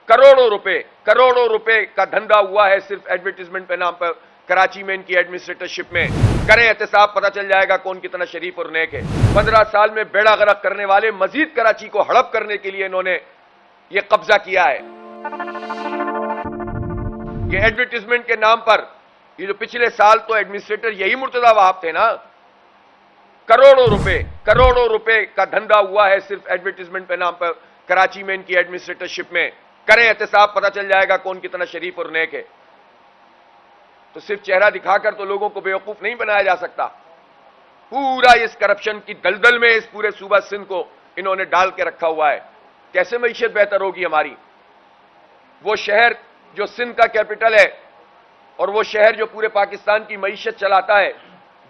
کروڑوں روپے کا دھندا ہوا ہے صرف ایڈورٹائزمنٹ پہ نام پر کراچی میں ان کی ایڈمنسٹریٹرشپ میں. کریں احتساب، پتہ چل جائے گا کون کتنا شریف اور نیک ہے. 15 سال میں بیڑا غرق کرنے والے مزید کراچی کو ہڑپ کرنے کے لیے انہوں نے یہ قبضہ کیا ہے. یہ ایڈورٹائزمنٹ کے نام پر یہ جو پچھلے سال تو ایڈمنسٹریٹر یہی مرتضی وہاب تھے نا. کروڑوں روپے کا دھندا ہوا ہے صرف ایڈورٹائزمنٹ پہ نام پر کراچی میں ان کی ایڈمنسٹریٹرشپ میں. کریں احتساب، پتہ چل جائے گا کون کتنا شریف اور نیک ہے. تو صرف چہرہ دکھا کر تو لوگوں کو بیوقوف نہیں بنایا جا سکتا. پورا اس کرپشن کی دلدل میں اس پورے صوبہ سندھ کو انہوں نے ڈال کے رکھا ہوا ہے. کیسے معیشت بہتر ہوگی ہماری؟ وہ شہر جو سندھ کا کیپٹل ہے اور وہ شہر جو پورے پاکستان کی معیشت چلاتا ہے،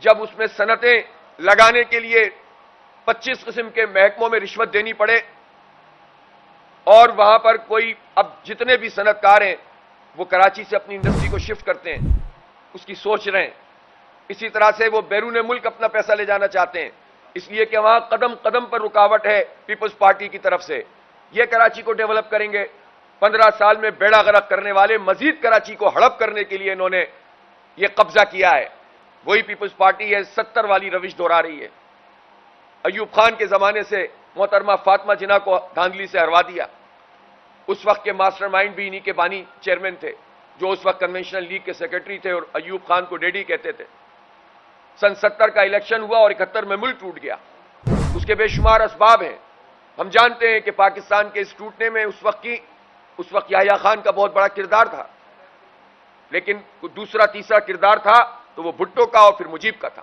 جب اس میں صنعتیں لگانے کے لیے 25 قسم کے محکموں میں رشوت دینی پڑے اور وہاں پر کوئی اب جتنے بھی صنعت کار ہیں وہ کراچی سے اپنی انڈسٹری کو شفٹ کرتے ہیں، اس کی سوچ رہے ہیں. اسی طرح سے وہ بیرون ملک اپنا پیسہ لے جانا چاہتے ہیں، اس لیے کہ وہاں قدم قدم پر رکاوٹ ہے پیپلز پارٹی کی طرف سے. یہ کراچی کو ڈیولپ کریں گے. 15 سال میں بیڑا غرق کرنے والے مزید کراچی کو ہڑپ کرنے کے لیے انہوں نے یہ قبضہ کیا ہے. وہی پیپلز پارٹی ہے 70 والی روش دہرا رہی ہے. ایوب خان کے زمانے سے محترمہ فاطمہ جناح کو دھاندلی سے ہروا دیا. اس وقت کے ماسٹر مائنڈ بھی انہی کے بانی چیئرمین تھے جو اس وقت کنونشنل لیگ کے سیکرٹری تھے اور ایوب خان کو ڈیڈی کہتے تھے. سن 70 کا الیکشن ہوا اور 71 میں ملک ٹوٹ گیا. اس کے بے شمار اسباب ہیں. ہم جانتے ہیں کہ پاکستان کے اس ٹوٹنے میں اس وقت یحییٰ خان کا بہت بڑا کردار تھا، لیکن دوسرا تیسرا کردار تھا تو وہ بھٹو کا اور پھر مجیب کا تھا.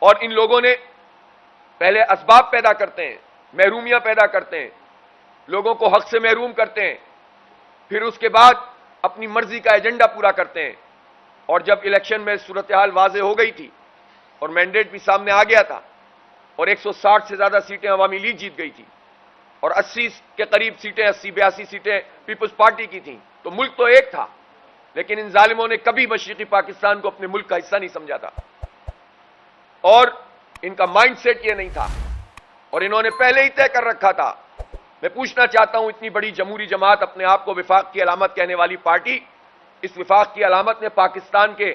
اور ان لوگوں نے پہلے اسباب پیدا کرتے ہیں، محرومیاں پیدا کرتے ہیں، لوگوں کو حق سے محروم کرتے ہیں، پھر اس کے بعد اپنی مرضی کا ایجنڈا پورا کرتے ہیں. اور جب الیکشن میں صورتحال واضح ہو گئی تھی اور مینڈیٹ بھی سامنے آ گیا تھا اور 160 سے زیادہ سیٹیں عوامی لیگ جیت گئی تھی اور 80 کے قریب سیٹیں 82 سیٹیں پیپلز پارٹی کی تھیں، تو ملک تو ایک تھا. لیکن ان ظالموں نے کبھی مشرقی پاکستان کو اپنے ملک کا حصہ نہیں سمجھا تھا اور ان کا مائنڈ سیٹ یہ نہیں تھا اور انہوں نے پہلے ہی طے کر رکھا تھا. میں پوچھنا چاہتا ہوں، اتنی بڑی جمہوری جماعت، اپنے آپ کو وفاق کی علامت کہنے والی پارٹی، اس وفاق کی علامت نے پاکستان کے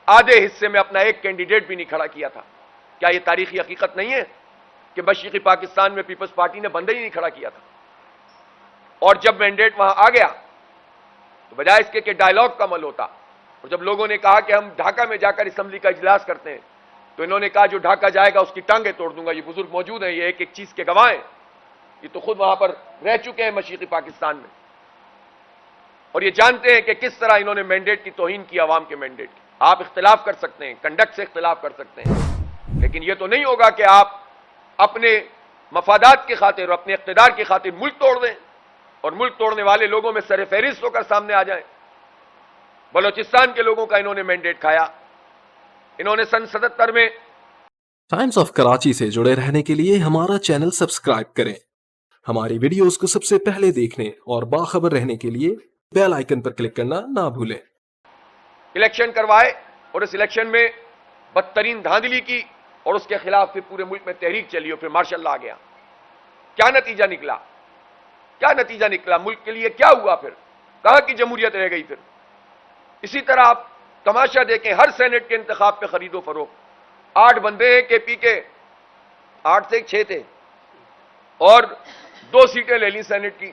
آدھے حصے میں اپنا ایک کینڈیڈیٹ بھی نہیں کھڑا کیا تھا. کیا یہ تاریخی حقیقت نہیں ہے کہ مشرقی پاکستان میں پیپلز پارٹی نے بندہ ہی نہیں کھڑا کیا تھا؟ اور جب مینڈیٹ وہاں آ گیا تو بجائے اس کے کہ ڈائیلاگ کا عمل ہوتا، اور جب لوگوں نے کہا کہ ہم ڈھاکہ میں جا کر اسمبلی کا اجلاس کرتے ہیں، تو انہوں نے کہا جو ڈھاکہ جائے گا اس کی ٹانگیں توڑ دوں گا. یہ بزرگ موجود ہیں، یہ ایک ایک چیز کے گواہ ہیں، یہ تو خود وہاں پر رہ چکے ہیں مشرقی پاکستان میں، اور یہ جانتے ہیں کہ کس طرح انہوں نے مینڈیٹ کی توہین کی، عوام کے مینڈیٹ کی. آپ اختلاف کر سکتے ہیں، کنڈکٹ سے اختلاف کر سکتے ہیں، لیکن یہ تو نہیں ہوگا کہ آپ اپنے مفادات کی خاطر اور اپنے اقتدار کی خاطر ملک توڑ دیں اور ملک توڑنے والے لوگوں میں سر فہرست ہو کر سامنے آ جائیں. بلوچستان کے لوگوں کا انہوں نے مینڈیٹ کھایا. انہوں نے سن 77 میں ٹائمز آف کراچی سے جڑے رہنے کے لیے ہمارا چینل سبسکرائب کریں. ہماری ویڈیوز کو سب سے پہلے دیکھنے اور باخبر رہنے کے لیے بیل آئیکن پر کلک کرنا نہ بھولیں. الیکشن کروائے اور اس الیکشن میں بدترین دھاندلی کی اور اس کے خلاف پھر پورے ملک میں تحریک چلی اور پھر مارشل لا گیا. کیا نتیجہ نکلا؟ ملک کے لیے کیا ہوا؟ پھر کہاں کی جمہوریت رہ گئی؟ پھر اسی طرح آپ تماشا دیکھیں، ہر سینٹ کے انتخاب پہ خرید و فروخت. 8 بندے ہیں کے پی کے، 8 سے 6 تھے اور 2 سیٹیں لے لی سینٹ کی.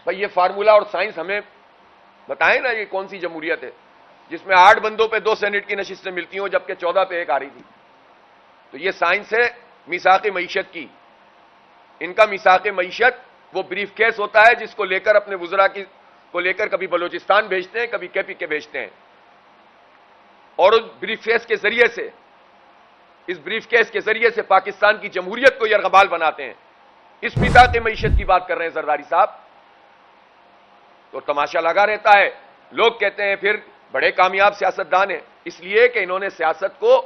بھئی یہ فارمولا اور سائنس ہمیں بتائیں نا، یہ کون سی جمہوریت ہے جس میں 8 بندوں پہ 2 سینٹ کی نشستیں ملتی ہوں جبکہ 14 پہ 1 آ رہی تھی؟ تو یہ سائنس ہے میثاق معیشت کی. ان کا میثاق معیشت وہ بریف کیس ہوتا ہے جس کو لے کر اپنے وزراء کو لے کر کبھی بلوچستان بھیجتے ہیں، کبھی کے پی کے بھیجتے ہیں، اور اس بریف کیس کے ذریعے سے، اس بریف کیس کے ذریعے سے پاکستان کی جمہوریت کو یرغمال بناتے ہیں. اس میثاق معیشت کی بات کر رہے ہیں زرداری صاحب. تو تماشا لگا رہتا ہے. لوگ کہتے ہیں پھر بڑے کامیاب سیاستدان ہیں، اس لیے کہ انہوں نے سیاست کو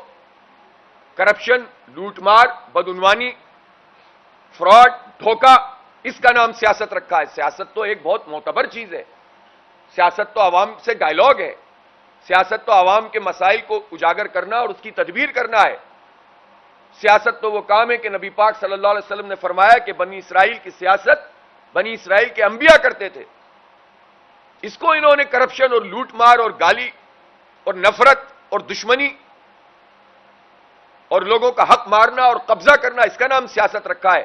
کرپشن، لوٹ مار، بدعنوانی، فراڈ، دھوکہ، اس کا نام سیاست رکھا ہے. سیاست تو ایک بہت معتبر چیز ہے. سیاست تو عوام سے ڈائیلاگ ہے. سیاست تو عوام کے مسائل کو اجاگر کرنا اور اس کی تدبیر کرنا ہے. سیاست تو وہ کام ہے کہ نبی پاک صلی اللہ علیہ وسلم نے فرمایا کہ بنی اسرائیل کی سیاست بنی اسرائیل کے انبیاء کرتے تھے. اس کو انہوں نے کرپشن اور لوٹ مار اور گالی اور نفرت اور دشمنی اور لوگوں کا حق مارنا اور قبضہ کرنا، اس کا نام سیاست رکھا ہے.